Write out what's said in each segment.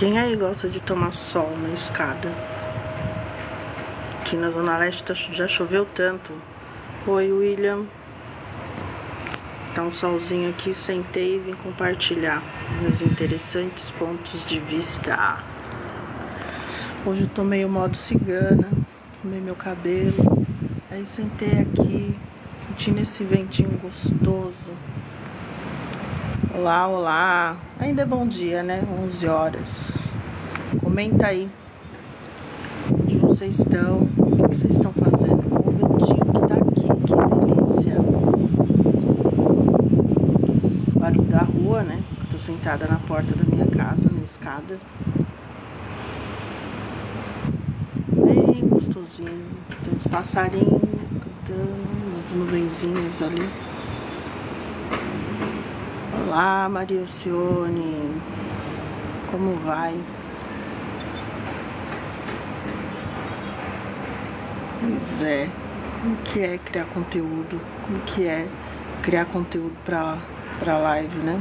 Quem aí gosta de tomar sol na escada? Aqui na Zona Leste já choveu tanto. Oi, William. Tá um solzinho aqui, sentei e vim compartilhar meus interessantes pontos de vista. Hoje eu tomei o modo cigana, arrumei meu cabelo, aí sentei aqui, sentindo esse ventinho gostoso. Olá, olá. Ainda é bom dia, né? 11 horas. Comenta aí onde vocês estão, o que vocês estão fazendo. Olha o ventinho que tá aqui, que delícia. Barulho da rua, né? Eu tô sentada na porta da minha casa, na escada. Bem gostosinho. Tem uns passarinhos cantando, umas nuvenzinhas ali. Olá, Maria Alcione. Como vai? Pois é. Como que é criar conteúdo? Como que é criar conteúdo pra live, né?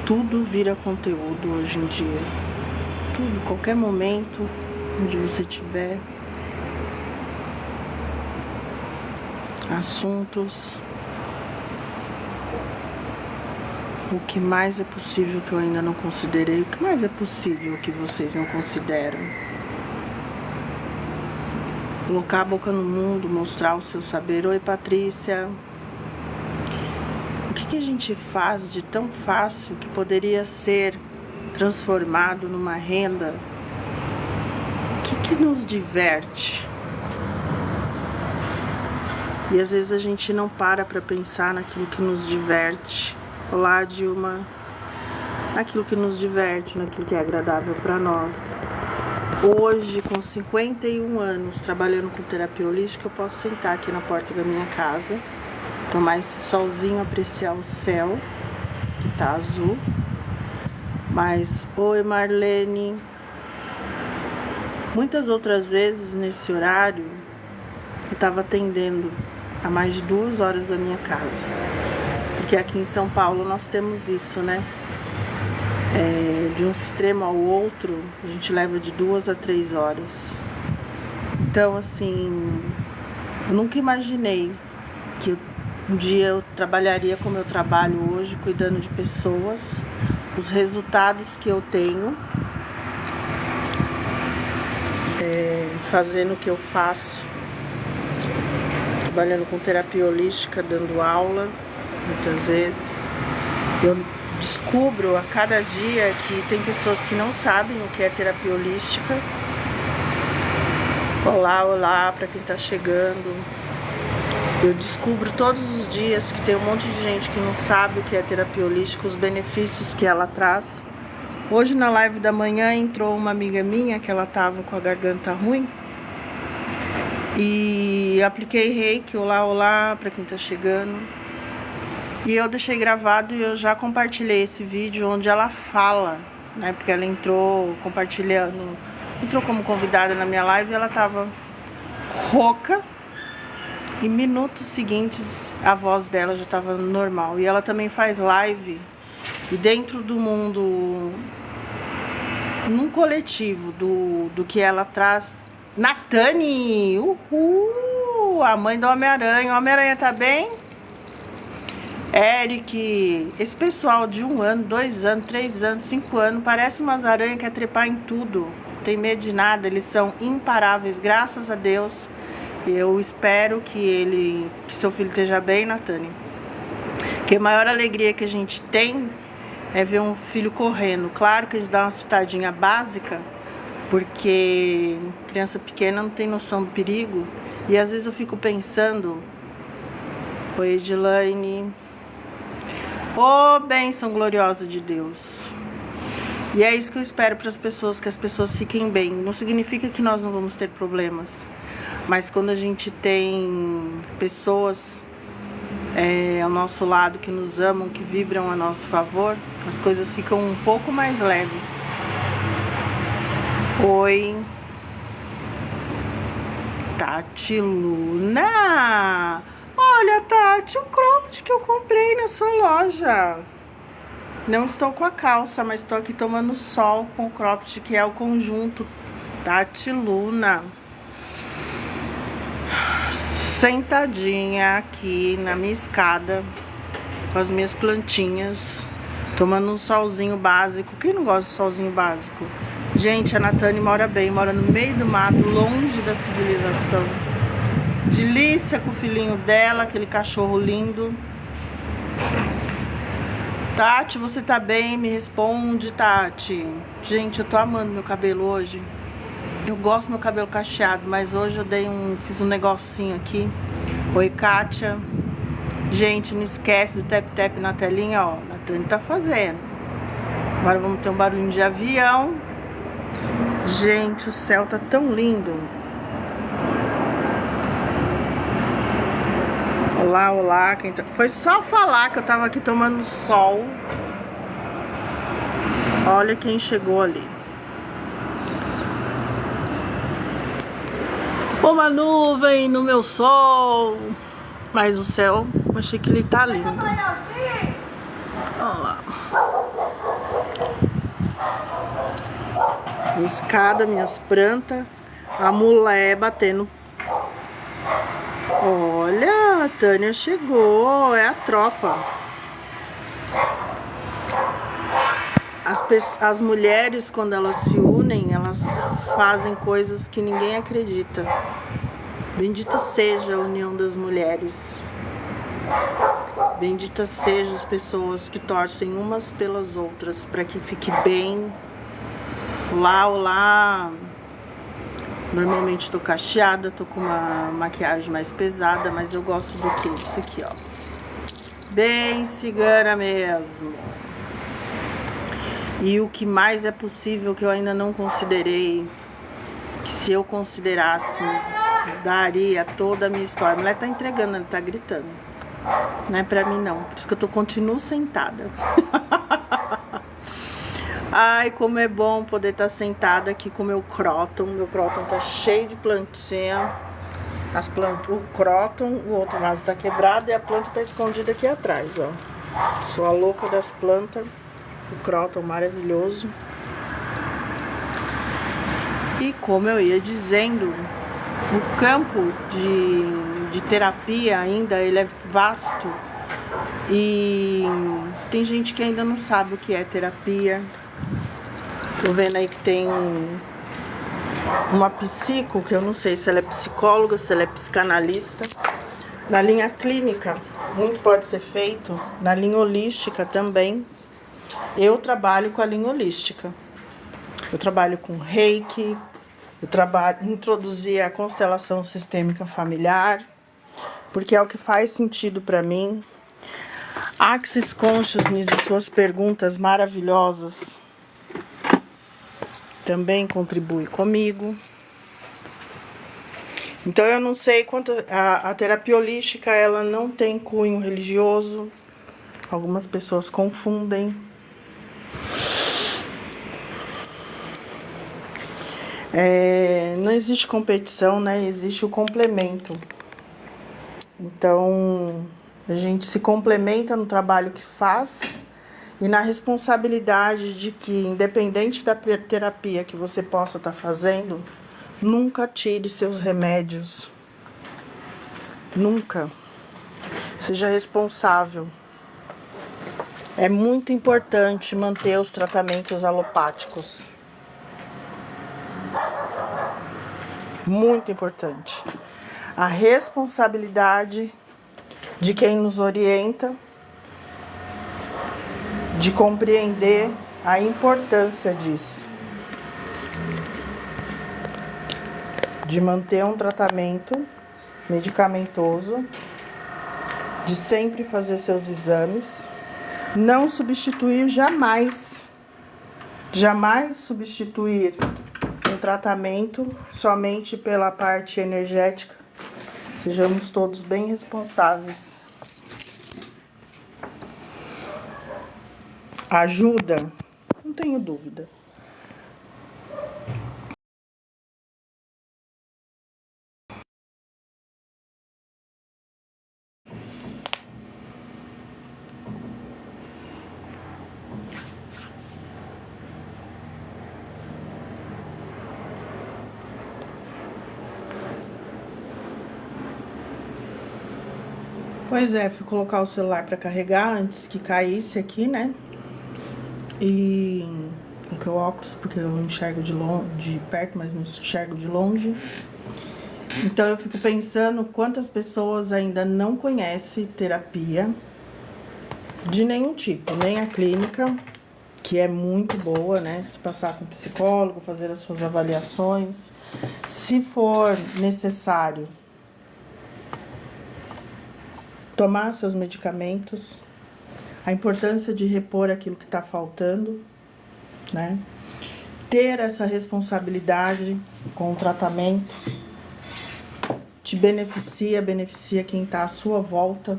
Tudo vira conteúdo hoje em dia. Tudo, qualquer momento, onde você estiver. Assuntos. O que mais é possível que eu ainda não considerei? O que mais é possível que vocês não consideram? Colocar a boca no mundo, mostrar o seu saber. Oi, Patrícia. O que a gente faz de tão fácil que poderia ser transformado numa renda? O que nos diverte? E às vezes a gente não para pensar naquilo que nos diverte. Olá, Dilma. Naquilo que nos diverte, naquilo que é agradável para nós. Hoje, com 51 anos, trabalhando com terapia holística, eu posso sentar aqui na porta da minha casa, tomar esse solzinho, apreciar o céu, que tá azul. Mas, oi, Marlene. Muitas outras vezes, nesse horário, eu tava atendendo a mais de 2 horas da minha casa. Porque aqui em São Paulo nós temos isso, né? De um extremo ao outro, a gente leva de 2 a 3 horas. Então, assim, eu nunca imaginei que um dia eu trabalharia como eu trabalho hoje, cuidando de pessoas, os resultados que eu tenho, fazendo o que eu faço, trabalhando com terapia holística, dando aula. Muitas vezes eu descubro a cada dia que tem pessoas que não sabem o que é terapia holística. Olá, olá para quem tá chegando. Eu descubro todos os dias que tem um monte de gente que não sabe o que é terapia holística, os benefícios que ela traz. Hoje na live da manhã entrou uma amiga minha que ela tava com a garganta ruim. E apliquei reiki, olá, olá para quem tá chegando. E eu deixei gravado e eu já compartilhei esse vídeo onde ela fala, né? Porque ela entrou compartilhando, entrou como convidada na minha live e ela tava rouca. E minutos seguintes a voz dela já tava normal. E ela também faz live e dentro do mundo, num coletivo do que ela traz. Natane! Uhul! A mãe do Homem-Aranha. O Homem-Aranha tá bem? Eric, esse pessoal de 1 ano, 2 anos, 3 anos, 5 anos, parece umas aranhas que quer trepar em tudo, tem medo de nada, eles são imparáveis, graças a Deus. Eu espero que seu filho esteja bem, Natane. Que a maior alegria que a gente tem é ver um filho correndo. Claro que a gente dá uma assustadinha básica, porque criança pequena não tem noção do perigo. E às vezes eu fico pensando, oi, Edilane. Ô, bênção gloriosa de Deus. E é isso que eu espero para as pessoas, que as pessoas fiquem bem. Não significa que nós não vamos ter problemas, mas quando a gente tem pessoas ao nosso lado que nos amam, que vibram a nosso favor, as coisas ficam um pouco mais leves. Oi, Tati Luna. Olha, Tati, o cropped que eu comprei na sua loja. Não estou com a calça, mas estou aqui tomando sol com o cropped, que é o conjunto Tati Luna. Sentadinha aqui na minha escada, com as minhas plantinhas, tomando um solzinho básico. Quem não gosta de solzinho básico? Gente, a Natane mora bem, mora no meio do mato, longe da civilização. Delícia com o filhinho dela, aquele cachorro lindo. Tati, você tá bem? Me responde, Tati. Gente, eu tô amando meu cabelo hoje. Eu gosto do meu cabelo cacheado, mas hoje eu fiz um negocinho aqui. Oi, Kátia. Gente, não esquece do tap-tap na telinha, ó. A Natane tá fazendo. Agora vamos ter um barulhinho de avião. Gente, o céu tá tão lindo. Olá, olá. Foi só falar que eu tava aqui tomando sol. Olha quem chegou ali. Uma nuvem no meu sol. Mas o céu, achei que ele tá lindo. Olha lá. Minha escada, minhas plantas. A mulher batendo. Olha, a Tânia chegou. É a tropa. As mulheres, quando elas se unem, elas fazem coisas que ninguém acredita. Bendita seja a união das mulheres. Bendita seja as pessoas que torcem umas pelas outras para que fique bem. Olá, olá. Normalmente tô cacheada, tô com uma maquiagem mais pesada, mas eu gosto do que? Isso aqui, ó. Bem cigana mesmo. E o que mais é possível que eu ainda não considerei, que se eu considerasse, daria toda a minha história. A mulher tá entregando, ela tá gritando. Não é pra mim não, por isso que eu continuo sentada. Ai, como é bom poder estar sentada aqui com o meu croton. Meu croton tá cheio de plantinha. As plantas, o croton, o outro vaso tá quebrado e a planta tá escondida aqui atrás, ó. Sou a louca das plantas. O croton maravilhoso. E como eu ia dizendo, o campo de terapia ainda, ele é vasto. E tem gente que ainda não sabe o que é terapia. Tô vendo aí que tem uma psico, que eu não sei se ela é psicóloga, se ela é psicanalista. Na linha clínica, muito pode ser feito. Na linha holística também. Eu trabalho com a linha holística. Eu trabalho com reiki, introduzi a constelação sistêmica familiar, porque é o que faz sentido para mim. Axis Consciousness e suas perguntas maravilhosas também contribui comigo. Então eu não sei quanto a terapia holística, ela não tem cunho religioso. Algumas pessoas confundem. Não existe competição, né? Existe o complemento. Então, a gente se complementa no trabalho que faz e na responsabilidade de que, independente da terapia que você possa estar fazendo, nunca tire seus remédios. Nunca. Seja responsável. É muito importante manter os tratamentos alopáticos. Muito importante. A responsabilidade de quem nos orienta, de compreender a importância disso. De manter um tratamento medicamentoso, de sempre fazer seus exames, não substituir jamais substituir um tratamento somente pela parte energética. Sejamos todos bem responsáveis. Ajuda? Não tenho dúvida. Pois é, fui colocar o celular para carregar antes que caísse aqui, né? E coloquei o óculos porque eu enxergo de perto, mas não enxergo de longe. Então eu fico pensando quantas pessoas ainda não conhecem terapia de nenhum tipo, nem a clínica, que é muito boa, né? Se passar com o psicólogo, fazer as suas avaliações. Se for necessário, tomar seus medicamentos, a importância de repor aquilo que está faltando, né? Ter essa responsabilidade com o tratamento te beneficia quem está à sua volta.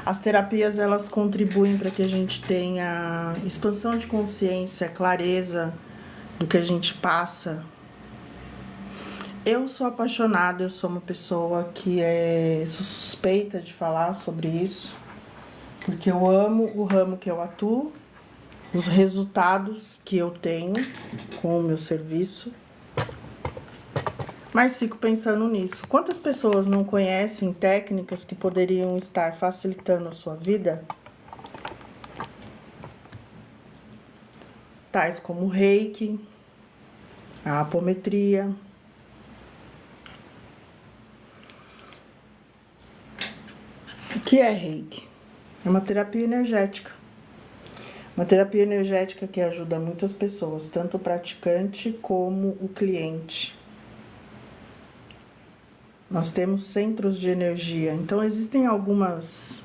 As terapias, elas contribuem para que a gente tenha expansão de consciência, clareza do que a gente passa. Eu sou apaixonada, eu sou uma pessoa que sou suspeita de falar sobre isso, porque eu amo o ramo que eu atuo, os resultados que eu tenho com o meu serviço. Mas fico pensando nisso. Quantas pessoas não conhecem técnicas que poderiam estar facilitando a sua vida? Tais como o Reiki, a apometria. O que é Reiki? É uma terapia energética. Uma terapia energética que ajuda muitas pessoas, tanto o praticante como o cliente. Nós temos centros de energia, então existem algumas...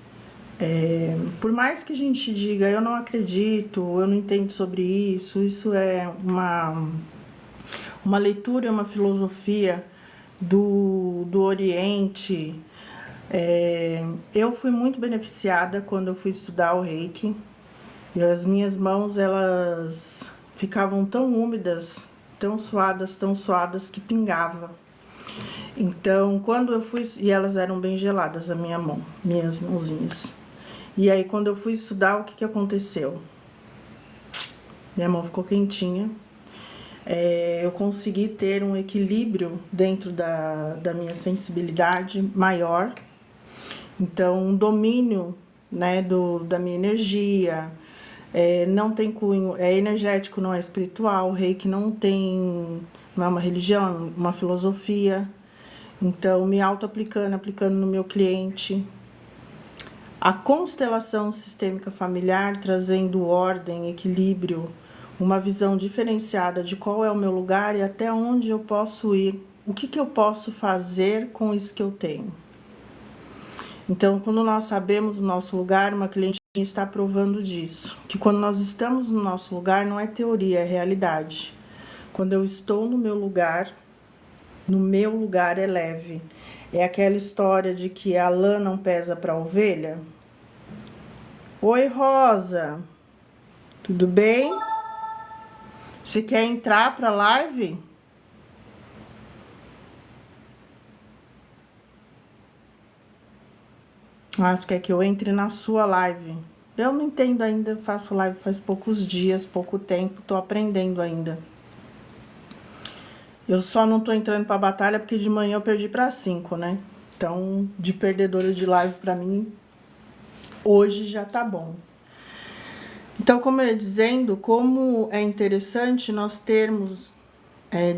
por mais que a gente diga, eu não acredito, eu não entendo sobre isso, isso é uma leitura, uma filosofia do Oriente. Eu fui muito beneficiada quando eu fui estudar o Reiki, e as minhas mãos, elas ficavam tão úmidas, tão suadas que pingava. Então, quando eu fui... E elas eram bem geladas, minhas mãozinhas. E aí, quando eu fui estudar, o que aconteceu? Minha mão ficou quentinha. Eu consegui ter um equilíbrio dentro da minha sensibilidade maior. Então, um domínio, né, da minha energia. Não tem cunho... É energético, não é espiritual. O Reiki não é uma religião, uma filosofia. Então, me aplicando no meu cliente. A constelação sistêmica familiar, trazendo ordem, equilíbrio, uma visão diferenciada de qual é o meu lugar e até onde eu posso ir. O que eu posso fazer com isso que eu tenho. Então, quando nós sabemos o nosso lugar, uma cliente está provando disso. Que quando nós estamos no nosso lugar, não é teoria, é realidade. Quando eu estou no meu lugar é leve. É aquela história de que a lã não pesa para a ovelha. Oi, Rosa. Tudo bem? Você quer entrar para a live? Você quer que eu entre na sua live? Eu não entendo ainda, faço live faz poucos dias, pouco tempo, tô aprendendo ainda. Eu só não tô entrando pra batalha porque de manhã eu perdi pra 5, né? Então, de perdedora de live pra mim, hoje já tá bom. Então, como eu ia dizendo, como é interessante nós termos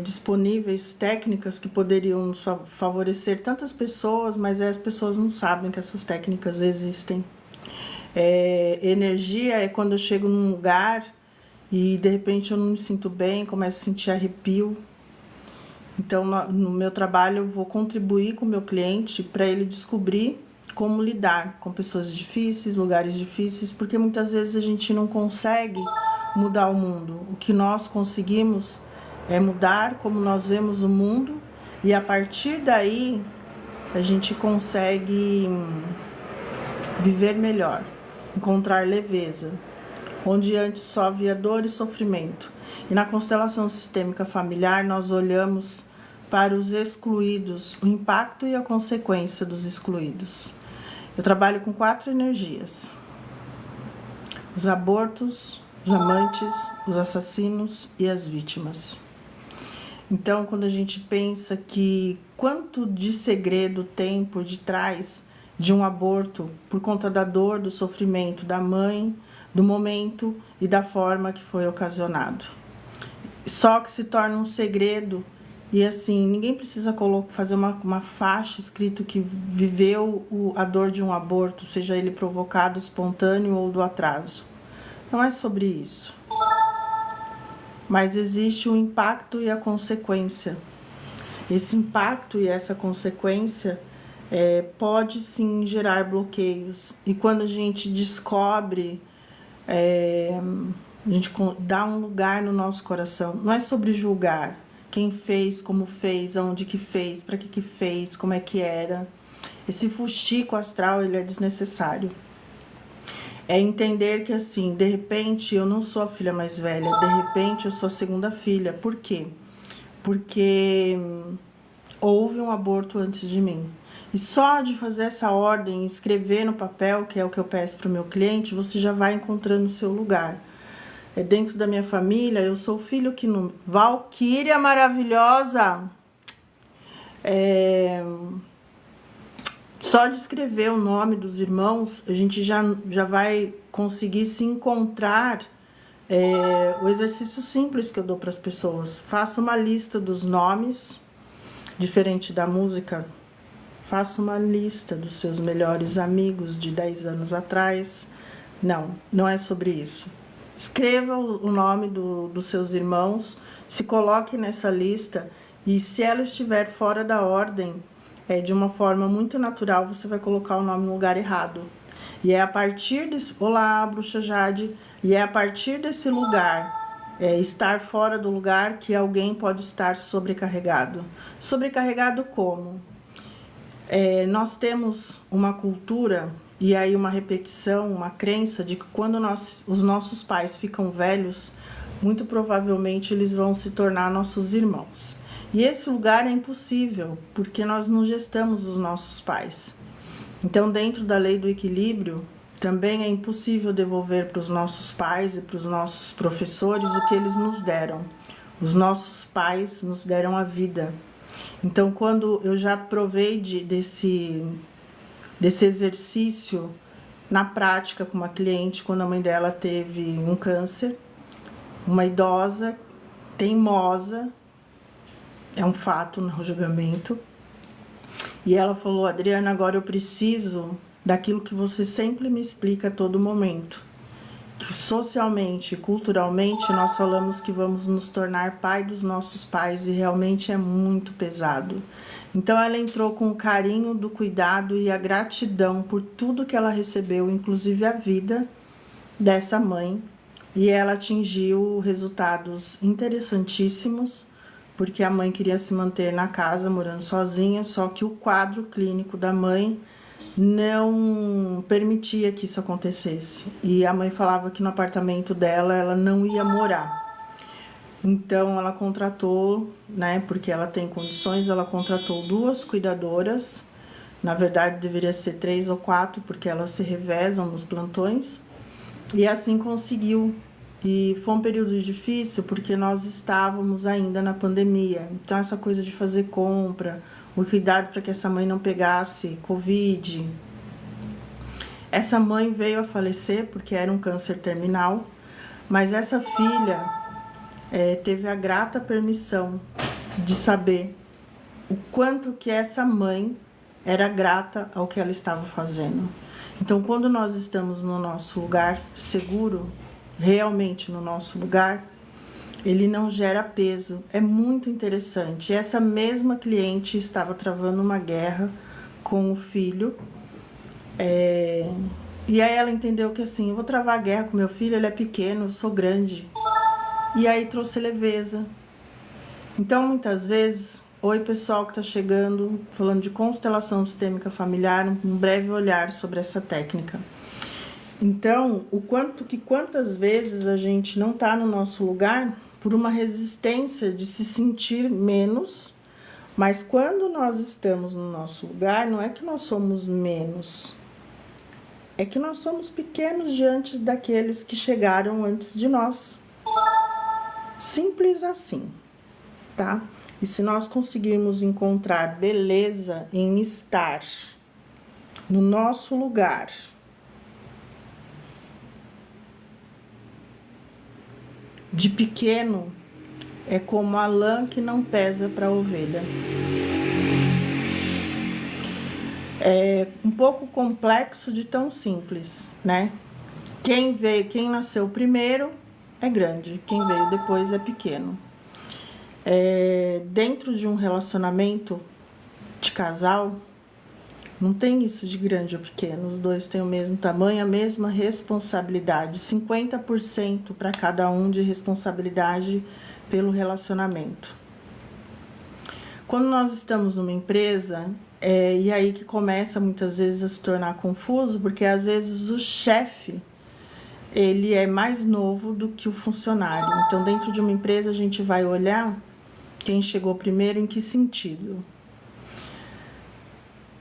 disponíveis técnicas que poderiam nos favorecer tantas pessoas, mas as pessoas não sabem que essas técnicas existem. Energia é quando eu chego num lugar e de repente eu não me sinto bem, começo a sentir arrepio. Então, no meu trabalho, eu vou contribuir com o meu cliente para ele descobrir como lidar com pessoas difíceis, lugares difíceis, porque muitas vezes a gente não consegue mudar o mundo. O que nós conseguimos é mudar como nós vemos o mundo, e a partir daí a gente consegue viver melhor, encontrar leveza, onde antes só havia dor e sofrimento. E na constelação sistêmica familiar nós olhamos para os excluídos, o impacto e a consequência dos excluídos. Eu trabalho com 4 energias: os abortos, os amantes, os assassinos e as vítimas. Então, quando a gente pensa que quanto de segredo tem por detrás de um aborto, por conta da dor, do sofrimento da mãe, do momento e da forma que foi ocasionado. Só que se torna um segredo e assim, ninguém precisa fazer uma faixa escrito que viveu a dor de um aborto, seja ele provocado, espontâneo ou do atraso. Não é sobre isso. Mas existe o impacto e a consequência. Esse impacto e essa consequência pode sim gerar bloqueios. E quando a gente descobre, a gente dá um lugar no nosso coração. Não é sobre julgar quem fez, como fez, aonde que fez, para que fez, como é que era. Esse fuxico astral, ele é desnecessário. É entender que, assim, de repente, eu não sou a filha mais velha, de repente eu sou a segunda filha. Por quê? Porque houve um aborto antes de mim. E só de fazer essa ordem, escrever no papel, que é o que eu peço para o meu cliente, você já vai encontrando o seu lugar. Dentro da minha família, eu sou o filho que não... Valquíria maravilhosa! Só de escrever o nome dos irmãos, a gente já vai conseguir se encontrar. O exercício simples que eu dou para as pessoas. Faça uma lista dos nomes, diferente da música. Faça uma lista dos seus melhores amigos de 10 anos atrás. Não, não é sobre isso. Escreva o nome dos seus irmãos, se coloque nessa lista e se ela estiver fora da ordem, de uma forma muito natural, você vai colocar o nome no lugar errado. E é a partir desse... Olá, Bruxa Jade. E é a partir desse lugar, estar fora do lugar, que alguém pode estar sobrecarregado. Sobrecarregado como? Nós temos uma cultura e aí uma repetição, uma crença de que quando os nossos pais ficam velhos, muito provavelmente eles vão se tornar nossos irmãos. E esse lugar é impossível, porque nós não gestamos os nossos pais. Então, dentro da lei do equilíbrio, também é impossível devolver para os nossos pais e para os nossos professores o que eles nos deram. Os nossos pais nos deram a vida. Então, quando eu já provei desse exercício na prática com uma cliente, quando a mãe dela teve um câncer, uma idosa, teimosa, é um fato no julgamento, e ela falou: Adriana, agora eu preciso daquilo que você sempre me explica a todo momento. Que socialmente, culturalmente, nós falamos que vamos nos tornar pai dos nossos pais e realmente é muito pesado. Então ela entrou com o carinho do cuidado e a gratidão por tudo que ela recebeu, inclusive a vida dessa mãe, e ela atingiu resultados interessantíssimos, porque a mãe queria se manter na casa, morando sozinha, só que o quadro clínico da mãe não permitia que isso acontecesse. E a mãe falava que no apartamento dela ela não ia morar. Então ela contratou, né, porque ela tem condições, ela contratou 2 cuidadoras. Na verdade deveria ser 3 ou 4, porque elas se revezam nos plantões. E assim conseguiu. E foi um período difícil porque nós estávamos ainda na pandemia. Então essa coisa de fazer compra, o cuidado para que essa mãe não pegasse Covid. Essa mãe veio a falecer porque era um câncer terminal, mas essa filha teve a grata permissão de saber o quanto que essa mãe era grata ao que ela estava fazendo. Então, quando nós estamos no nosso lugar seguro, realmente no nosso lugar, ele não gera peso. É muito interessante. Essa mesma cliente estava travando uma guerra com o filho. E aí ela entendeu que assim, eu vou travar a guerra com meu filho, ele é pequeno, eu sou grande. E aí trouxe leveza. Então, muitas vezes, oi pessoal que está chegando, falando de constelação sistêmica familiar, um breve olhar sobre essa técnica. Então, quantas vezes a gente não está no nosso lugar por uma resistência de se sentir menos, mas quando nós estamos no nosso lugar, não é que nós somos menos, é que nós somos pequenos diante daqueles que chegaram antes de nós. Simples assim, tá? E se nós conseguirmos encontrar beleza em estar no nosso lugar, de pequeno, é como a lã que não pesa para a ovelha. É um pouco complexo de tão simples, né? Quem nasceu primeiro é grande, quem veio depois é pequeno. Dentro de um relacionamento de casal, não tem isso de grande ou pequeno, os dois têm o mesmo tamanho, a mesma responsabilidade, 50% para cada um de responsabilidade pelo relacionamento. Quando nós estamos numa empresa, e aí que começa muitas vezes a se tornar confuso, porque às vezes o chefe, ele é mais novo do que o funcionário. Então, dentro de uma empresa, a gente vai olhar quem chegou primeiro em que sentido.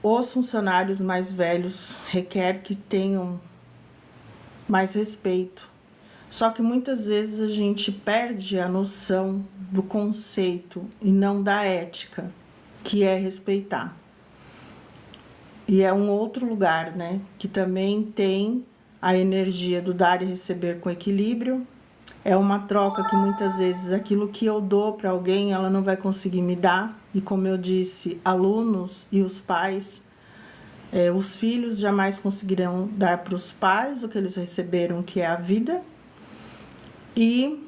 Os funcionários mais velhos requer que tenham mais respeito. Só que muitas vezes a gente perde a noção do conceito e não da ética, que é respeitar. E é um outro lugar, né, que também tem a energia do dar e receber com equilíbrio. É uma troca que muitas vezes aquilo que eu dou para alguém, ela não vai conseguir me dar. E como eu disse, alunos e os pais, os filhos jamais conseguirão dar para os pais o que eles receberam, que é a vida. E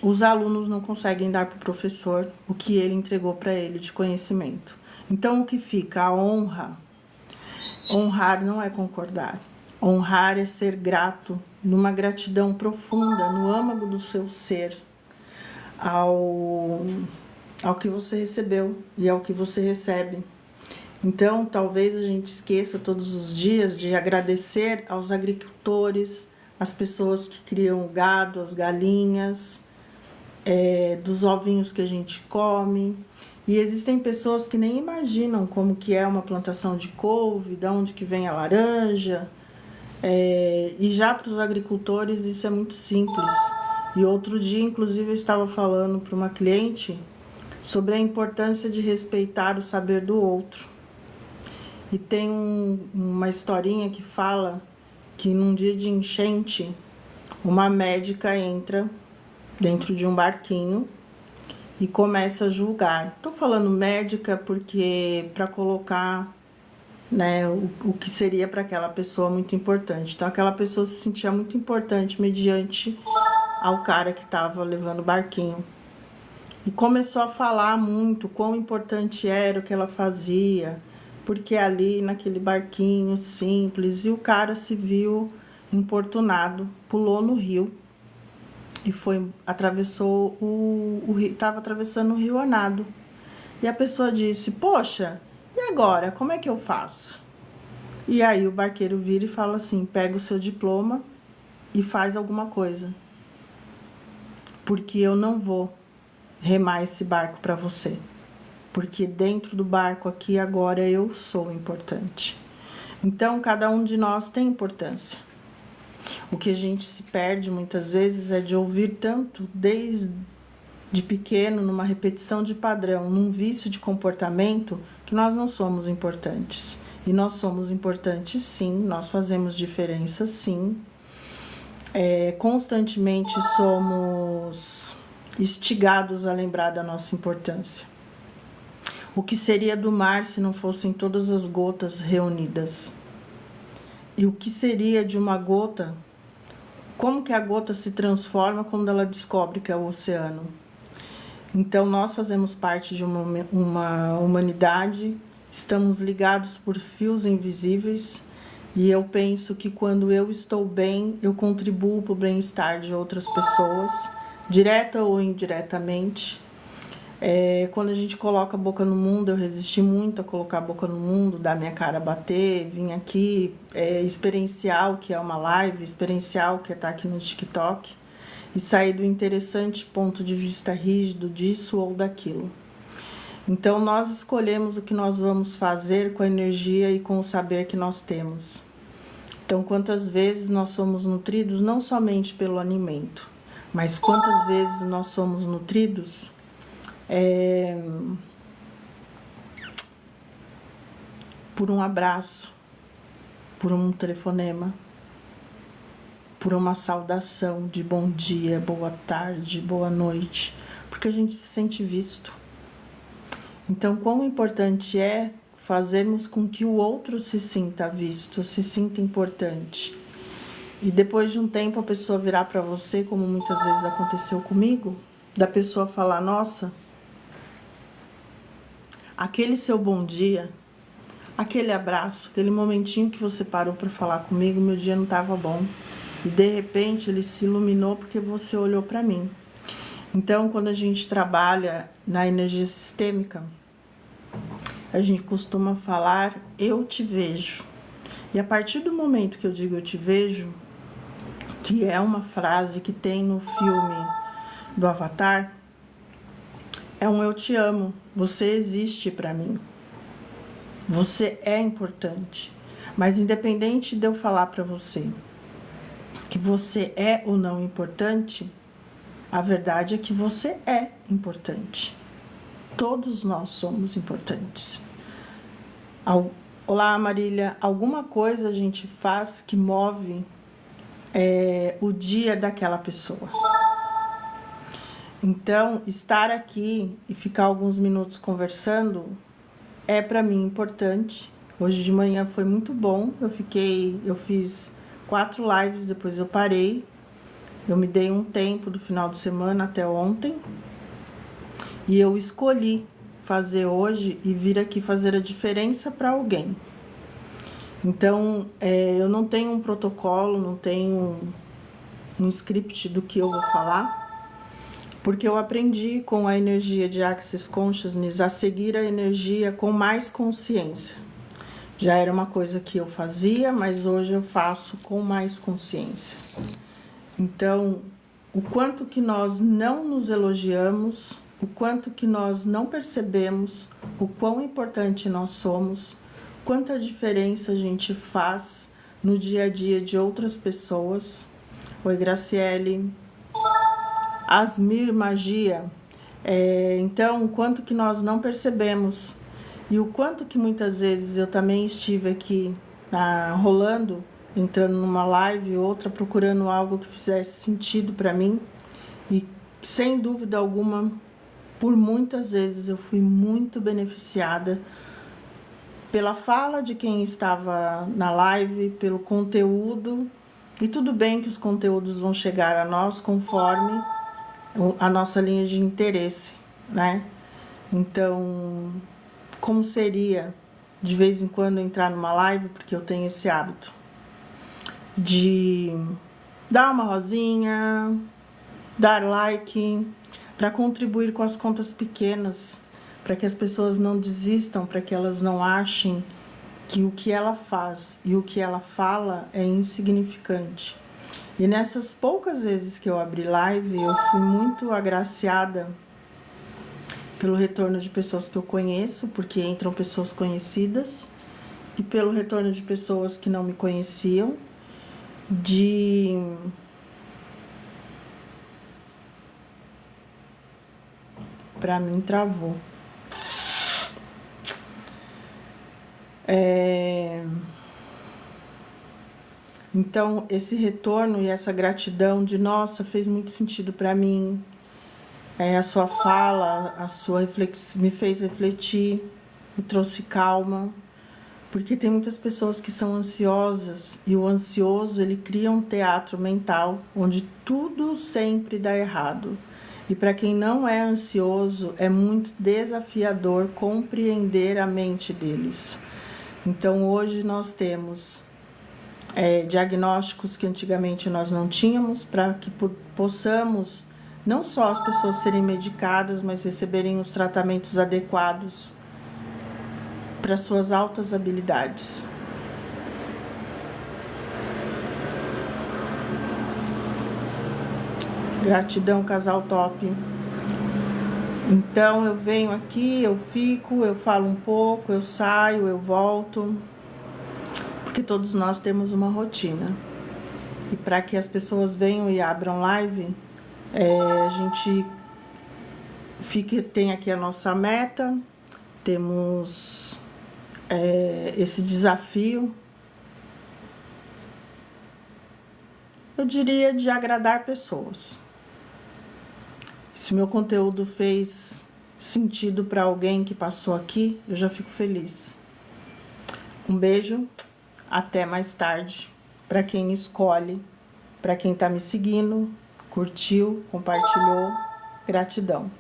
os alunos não conseguem dar para o professor o que ele entregou para ele de conhecimento. Então, o que fica? A honra. Honrar não é concordar. Honrar é ser grato, numa gratidão profunda, no âmago do seu ser, ao que você recebeu e ao que você recebe. Então, talvez a gente esqueça todos os dias de agradecer aos agricultores, as pessoas que criam gado, as galinhas, dos ovinhos que a gente come. E existem pessoas que nem imaginam como que é uma plantação de couve, de onde que vem a laranja. E já para os agricultores isso é muito simples. E outro dia, inclusive, eu estava falando para uma cliente sobre a importância de respeitar o saber do outro. E tem uma historinha que fala que num dia de enchente, uma médica entra dentro de um barquinho e começa a julgar. Estou falando médica porque para colocar, né, o que seria para aquela pessoa muito importante. Então aquela pessoa se sentia muito importante mediante ao cara que estava levando o barquinho. E começou a falar muito quão importante era o que ela fazia, porque ali naquele barquinho simples, e o cara se viu importunado, pulou no rio e atravessou o rio, estava atravessando o rio a nado. E a pessoa disse: poxa, e agora, como é que eu faço? E aí o barqueiro vira e fala assim: pega o seu diploma e faz alguma coisa, porque eu não vou remar esse barco para você, porque dentro do barco aqui agora eu sou importante. Então cada um de nós tem importância. O que a gente se perde muitas vezes é de ouvir tanto desde pequeno, numa repetição de padrão, num vício de comportamento, que nós não somos importantes. E nós somos importantes sim, nós fazemos diferença sim. Constantemente somos instigados a lembrar da nossa importância. O que seria do mar se não fossem todas as gotas reunidas? E o que seria de uma gota? Como que a gota se transforma quando ela descobre que é o oceano? Então, nós fazemos parte de uma humanidade, estamos ligados por fios invisíveis, e eu penso que quando eu estou bem, eu contribuo para o bem-estar de outras pessoas, direta ou indiretamente. Quando a gente coloca a boca no mundo, eu resisti muito a colocar a boca no mundo, dar minha cara a bater, vim aqui experienciar o que é uma live, experienciar o que é estar aqui no TikTok e sair do interessante ponto de vista rígido disso ou daquilo. Então nós escolhemos o que nós vamos fazer com a energia e com o saber que nós temos. Então quantas vezes nós somos nutridos não somente pelo alimento, mas quantas vezes nós somos nutridos por um abraço, por um telefonema, por uma saudação de bom dia, boa tarde, boa noite, porque a gente se sente visto. Então, quão importante é fazermos com que o outro se sinta visto, se sinta importante. E depois de um tempo a pessoa virar para você, como muitas vezes aconteceu comigo, da pessoa falar, nossa, aquele seu bom dia, aquele abraço, aquele momentinho que você parou para falar comigo, meu dia não estava bom. E de repente ele se iluminou porque você olhou para mim. Então, quando a gente trabalha na energia sistêmica, a gente costuma falar, eu te vejo. E a partir do momento que eu digo eu te vejo, que é uma frase que tem no filme do Avatar, é um eu te amo, você existe para mim. Você é importante. Mas independente de eu falar para você que você é ou não importante, a verdade é que você é importante. Todos nós somos importantes. Olá, Marília. Alguma coisa a gente faz que move o dia daquela pessoa. Então, estar aqui e ficar alguns minutos conversando é para mim importante. Hoje de manhã foi muito bom. Eu fiz 4 lives, depois eu parei. Eu me dei um tempo do final de semana até ontem. E eu escolhi fazer hoje e vir aqui fazer a diferença para alguém. Então, eu não tenho um protocolo, não tenho um script do que eu vou falar, porque eu aprendi com a energia de Access Consciousness a seguir a energia com mais consciência. Já era uma coisa que eu fazia, mas hoje eu faço com mais consciência. Então, o quanto que nós não nos elogiamos, o quanto que nós não percebemos o quão importante nós somos, quanta diferença a gente faz no dia a dia de outras pessoas. Oi, Graciele. Asmir Magia. Então, o quanto que nós não percebemos e o quanto que muitas vezes eu também estive aqui rolando, entrando numa live, outra, procurando algo que fizesse sentido para mim e, sem dúvida alguma, por muitas vezes eu fui muito beneficiada pela fala de quem estava na live, pelo conteúdo. E tudo bem que os conteúdos vão chegar a nós conforme a nossa linha de interesse, né? Então, como seria de vez em quando entrar numa live, porque eu tenho esse hábito de dar uma rosinha, dar like, para contribuir com as contas pequenas, para que as pessoas não desistam, para que elas não achem que o que ela faz e o que ela fala é insignificante. E nessas poucas vezes que eu abri live, eu fui muito agraciada pelo retorno de pessoas que eu conheço, porque entram pessoas conhecidas, e pelo retorno de pessoas que não me conheciam, Pra mim, travou. Então, esse retorno e essa gratidão de, nossa, fez muito sentido para mim. A sua fala, me fez refletir, me trouxe calma. Porque tem muitas pessoas que são ansiosas e o ansioso, ele cria um teatro mental onde tudo sempre dá errado. E para quem não é ansioso, é muito desafiador compreender a mente deles. Então, hoje nós temos diagnósticos que antigamente nós não tínhamos, para que possamos, não só as pessoas serem medicadas, mas receberem os tratamentos adequados para suas altas habilidades. Gratidão, casal top. Então, eu venho aqui, eu fico, eu falo um pouco, eu saio, eu volto, porque todos nós temos uma rotina. E para que as pessoas venham e abram live, a gente tem aqui a nossa meta, temos esse desafio, eu diria, de agradar pessoas. Se o meu conteúdo fez sentido para alguém que passou aqui, eu já fico feliz. Um beijo, até mais tarde. Para quem escolhe, para quem está me seguindo, curtiu, compartilhou, gratidão.